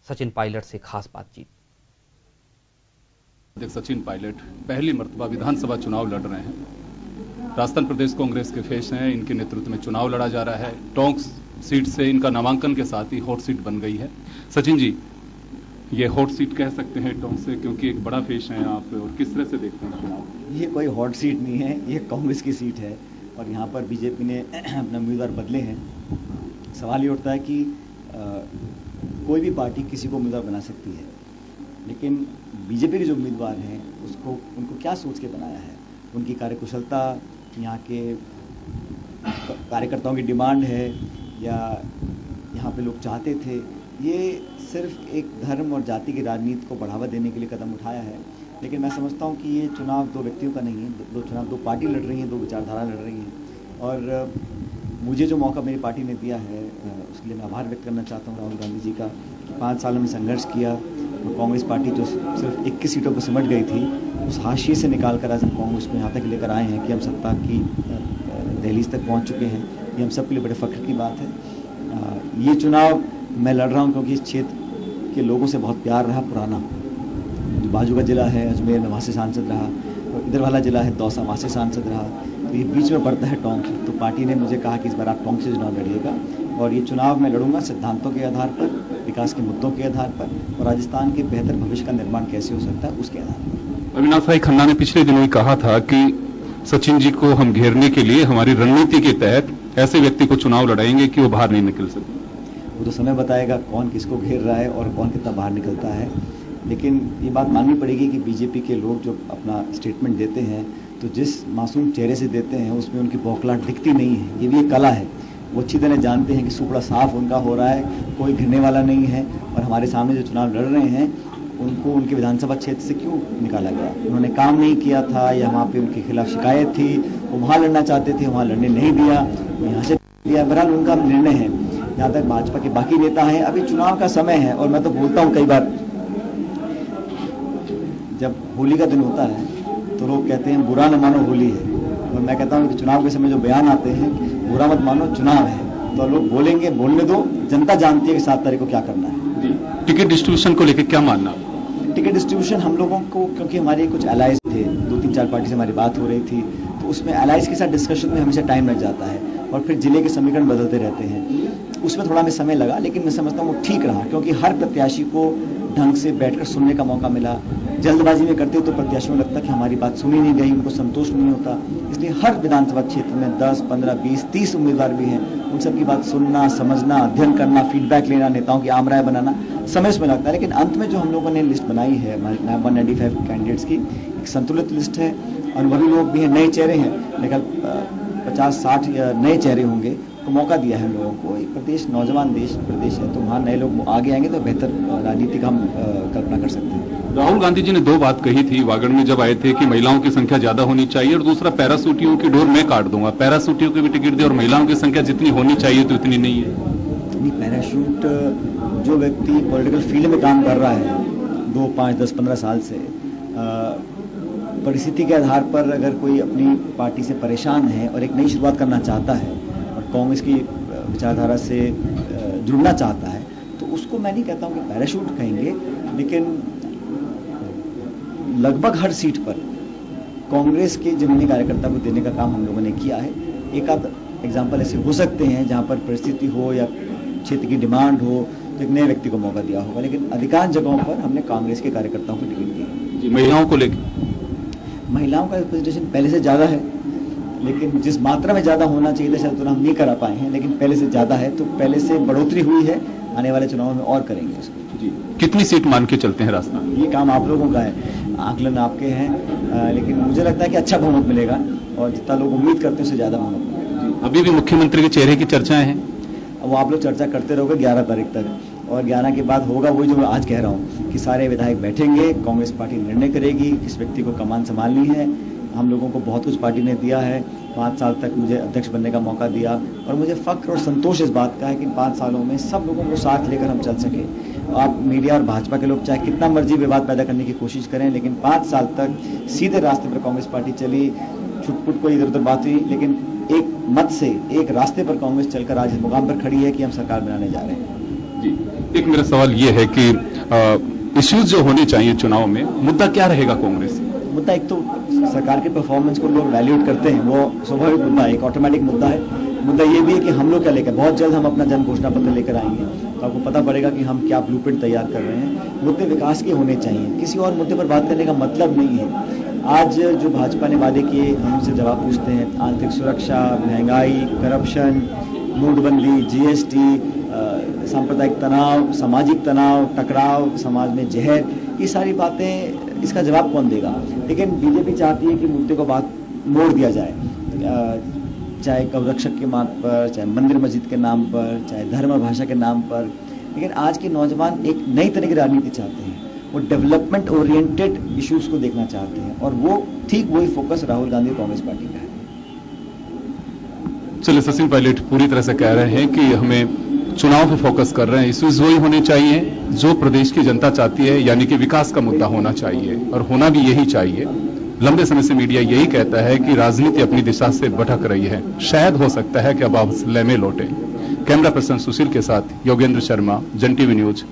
सचिन पायलट से खास बातचीत। सचिन पायलट पहली मर्तबा विधानसभा चुनाव लड़ रहे हैं। राजस्थान प्रदेश कांग्रेस के फेस हैं, इनके नेतृत्व में चुनाव लड़ा जा रहा है। टोंक सीट से इनका नामांकन के साथ ही हॉट सीट बन गई है। सचिन जी, ये हॉट सीट कह सकते हैं टोंक से, क्योंकि एक बड़ा फेस है आप, और किस तरह से देखते हैं चुनाव? ये कोई हॉट सीट नहीं है, ये कांग्रेस की सीट है और यहाँ पर बीजेपी ने अपना उम्मीदवार बदले हैं। सवाल ये उठता है कि कोई भी पार्टी किसी को उम्मीदवार बना सकती है, लेकिन बीजेपी के जो उम्मीदवार हैं उनको क्या सोच के बनाया है, उनकी कार्यकुशलता, यहाँ के कार्यकर्ताओं की डिमांड है या यहाँ पे लोग चाहते थे, ये सिर्फ एक धर्म और जाति की राजनीति को बढ़ावा देने के लिए कदम उठाया है। लेकिन मैं समझता हूँ कि ये चुनाव दो व्यक्तियों का नहीं है, दो पार्टी लड़ रही हैं, दो विचारधारा लड़ रही हैं। और मुझे जो मौका मेरी पार्टी ने दिया है उसके लिए मैं आभार व्यक्त करना चाहता हूँ राहुल गांधी जी का। 5 सालों में संघर्ष किया तो कांग्रेस पार्टी जो सिर्फ 21 सीटों पर सिमट गई थी, उस हाशिए से निकाल कर आज हम कांग्रेस को यहाँ तक लेकर आए हैं कि हम सत्ता की दहलीज तक पहुँच चुके हैं। ये हम सबके लिए बड़े फख्र की बात है। ये चुनाव मैं लड़ रहा हूँ क्योंकि इस क्षेत्र के लोगों से बहुत प्यार रहा पुराना। जो बाजू का जिला है अजमेर में वहाँ से सांसद रहा, और इधर वाला जिला है दौसा, वहाँ से सांसद रहा, तो ये बीच में पड़ता है टोंक। तो पार्टी ने मुझे कहा कि इस बार आप टोंक से चुनाव लड़िएगा, और ये चुनाव मैं लड़ूंगा सिद्धांतों के आधार पर, विकास के मुद्दों के आधार पर, और राजस्थान के बेहतर भविष्य का निर्माण कैसे हो सकता है उसके आधार पर। अविनाश भाई खन्ना ने पिछले दिनों ही कहा था कि सचिन जी को हम घेरने के लिए हमारी रणनीति के तहत ऐसे व्यक्ति को चुनाव लड़ाएंगे कि वो बाहर नहीं निकल सके। वो तो समय बताएगा कौन किसको घेर रहा है और कौन कितना बाहर निकलता है। लेकिन ये बात माननी पड़ेगी कि बीजेपी के लोग जो अपना स्टेटमेंट देते हैं तो जिस मासूम चेहरे से देते हैं उसमें उनकी बौखलाहट दिखती नहीं है। ये भी एक कला है। वो अच्छी तरह जानते हैं कि सुपड़ा साफ उनका हो रहा है, कोई घिरने वाला नहीं है। और हमारे सामने जो चुनाव लड़ रहे हैं उनको उनके विधानसभा क्षेत्र से क्यों निकाला गया? उन्होंने काम नहीं किया था या वहाँ पे उनके खिलाफ शिकायत थी, वो वहाँ लड़ना चाहते थे, वहाँ लड़ने नहीं दिया, यहाँ से दिया। बहरहाल उनका निर्णय है। जहाँ तक भाजपा के बाकी नेता हैं, अभी चुनाव का समय है। और मैं तो बोलता हूँ कई बार, जब होली का दिन होता है तो लोग कहते हैं बुरा न मानो होली है, और मैं कहता हूं कि चुनाव के समय जो बयान आते हैं बुरा मत मानो चुनाव है। तो लोग बोलेंगे, बोलने दो, जनता जानती है कि 7 तारीख को क्या करना है। टिकट डिस्ट्रीब्यूशन को लेकर क्या मानना? टिकट डिस्ट्रीब्यूशन हम लोगों को, क्योंकि हमारे कुछ अलायंस थे, 2-3-4 पार्टी से हमारी बात हो रही थी, तो उसमें अलायंस के साथ डिस्कशन में हमेशा टाइम लग जाता है और फिर जिले के समीकरण बदलते रहते हैं। उसमें थोड़ा हमें समय लगा, लेकिन मैं समझता हूँ वो ठीक रहा, क्योंकि हर प्रत्याशी को ढंग से बैठकर सुनने का मौका मिला। जल्दबाजी में करते तो प्रत्याशियों को लगता कि हमारी बात सुनी नहीं गई, उनको संतोष नहीं होता। इसलिए हर विधानसभा क्षेत्र में 10, 15, 20, 30 उम्मीदवार भी हैं, उन सबकी बात सुनना, समझना, अध्ययन करना, फीडबैक लेना, नेताओं की आम राय बनाना, समय उसमें लगता है। लेकिन अंत में जो हम लोगों ने लिस्ट बनाई है 195 कैंडिडेट्स की, एक संतुलित लिस्ट है। अनुभवी लोग भी हैं, नए चेहरे हैं, लेकिन 50-60 नए चेहरे होंगे, तो मौका दिया है हम लोगों को। एक प्रदेश नौजवान प्रदेश है, तो वहाँ नए लोग आगे आएंगे तो बेहतर राजनीति का हम कल्पना कर सकते हैं। राहुल गांधी जी ने 2 बात कही थी वागड़ में जब आए थे कि महिलाओं की संख्या ज्यादा होनी चाहिए, और दूसरा पैरासूटियों की डोर मैं काट दूंगा। पैरासूटियों की भी टिकट दे और महिलाओं की संख्या जितनी होनी चाहिए तो इतनी नहीं है। नहीं, पैराशूट जो व्यक्ति पॉलिटिकल फील्ड में काम कर रहा है 2, 5, 10, 15 साल से, परिस्थिति के आधार पर अगर कोई अपनी पार्टी से परेशान है और एक नई शुरुआत करना चाहता है और कांग्रेस की विचारधारा से जुड़ना चाहता है, तो उसको मैं नहीं कहता हूं कि पैराशूट कहेंगे, लेकिन लगभग हर सीट पर कांग्रेस के जमीनी कार्यकर्ता को देने का काम हम लोगों ने किया है। एक आध एग्जाम्पल ऐसे हो सकते हैं जहां पर परिस्थिति हो या क्षेत्र की डिमांड हो तो एक नए व्यक्ति को मौका दिया होगा, लेकिन अधिकांश जगहों पर हमने कांग्रेस के कार्यकर्ताओं को टिकट दी। महिलाओं को लेकर, महिलाओं का रिप्रेजेंटेशन पहले से ज्यादा है, लेकिन जिस मात्रा में ज्यादा होना चाहिए था शायद तो हम नहीं करा पाए हैं, लेकिन पहले से ज्यादा है, तो पहले से बढ़ोतरी हुई है। आने वाले चुनाव में और करेंगे उसको। जी, कितनी सीट मान के चलते हैं रास्ता? ये काम आप लोगों का है, आकलन आपके हैं, लेकिन मुझे लगता है कि अच्छा बहुमत मिलेगा, और जितना लोग उम्मीद करते हैं उससे ज्यादा बहुमत मिलेगा। अभी भी मुख्यमंत्री के चेहरे की चर्चाएं हैं, वो आप लोग चर्चा करते रहोगे 11 तारीख तक, और 11 के बाद होगा वही जो मैं आज कह रहा हूँ कि सारे विधायक बैठेंगे, कांग्रेस पार्टी निर्णय करेगी किस व्यक्ति को कमान संभालनी है। हम लोगों को बहुत कुछ पार्टी ने दिया है, 5 साल तक मुझे अध्यक्ष बनने का मौका दिया, और मुझे फख्र और संतोष इस बात का है कि 5 सालों में सब लोगों को साथ लेकर हम चल सके। आप मीडिया और भाजपा के लोग चाहे कितना मर्जी विवाद पैदा करने की कोशिश करें, लेकिन 5 साल तक सीधे रास्ते पर कांग्रेस पार्टी चली, छुटपुट कोई इधर उधर बात हुई, लेकिन एक मत से एक रास्ते पर कांग्रेस चलकर आज इस मुकाम पर खड़ी है कि हम सरकार बनाने जा रहे हैं। जी। एक मेरा सवाल ये है कि इश्यूज जो होने चाहिए चुनाव में, मुद्दा क्या रहेगा कांग्रेस? मुद्दा एक तो सरकार के परफॉर्मेंस को लोग वैल्यूएट करते हैं, वो स्वाभाविक मुद्दा है, एक ऑटोमेटिक मुद्दा है। मुद्दा ये भी है कि हम लोग क्या लेकर, बहुत जल्द हम अपना जन घोषणा पत्र लेकर आएंगे, तो आपको पता पड़ेगा कि हम क्या ब्लूप्रिंट तैयार कर रहे हैं। मुद्दे विकास के होने चाहिए, किसी और मुद्दे पर बात करने का मतलब नहीं है। आज जो भाजपा ने वादे किए, हम उनसे जवाब पूछते हैं, आंतरिक सुरक्षा, महंगाई, करप्शन, नोटबंदी, जीएसटी, सांप्रदायिक तनाव, सामाजिक तनाव, टकराव, समाज में जहर, ये सारी बातें, इसका जवाब कौन देगा? लेकिन बीजेपी चाहती है कि मुद्दे को बात मोड़ दिया जाए, चाहे गौरक्षक के नाम पर, चाहे मंदिर मस्जिद के नाम पर, चाहे धर्म और भाषा के नाम पर। लेकिन आज के नौजवान एक नई तरह की राजनीति चाहते हैं, वो डेवलपमेंट ओरिएंटेड इश्यूज को देखना चाहते हैं, और वो ठीक वही फोकस राहुल गांधी कांग्रेस पार्टी का है। चलिए, सचिन पायलट पूरी तरह से कह रहे हैं कि हमें चुनाव पे फोकस कर रहे हैं, इश्यूज वही होने चाहिए जो प्रदेश की जनता चाहती है, यानी कि विकास का मुद्दा होना चाहिए, और होना भी यही चाहिए। लंबे समय से मीडिया यही कहता है कि राजनीति अपनी दिशा से भटक रही है, शायद हो सकता है कि अब आप लय में लौटे। कैमरा पर्सन सुशील के साथ योगेंद्र शर्मा, जन टीवी न्यूज।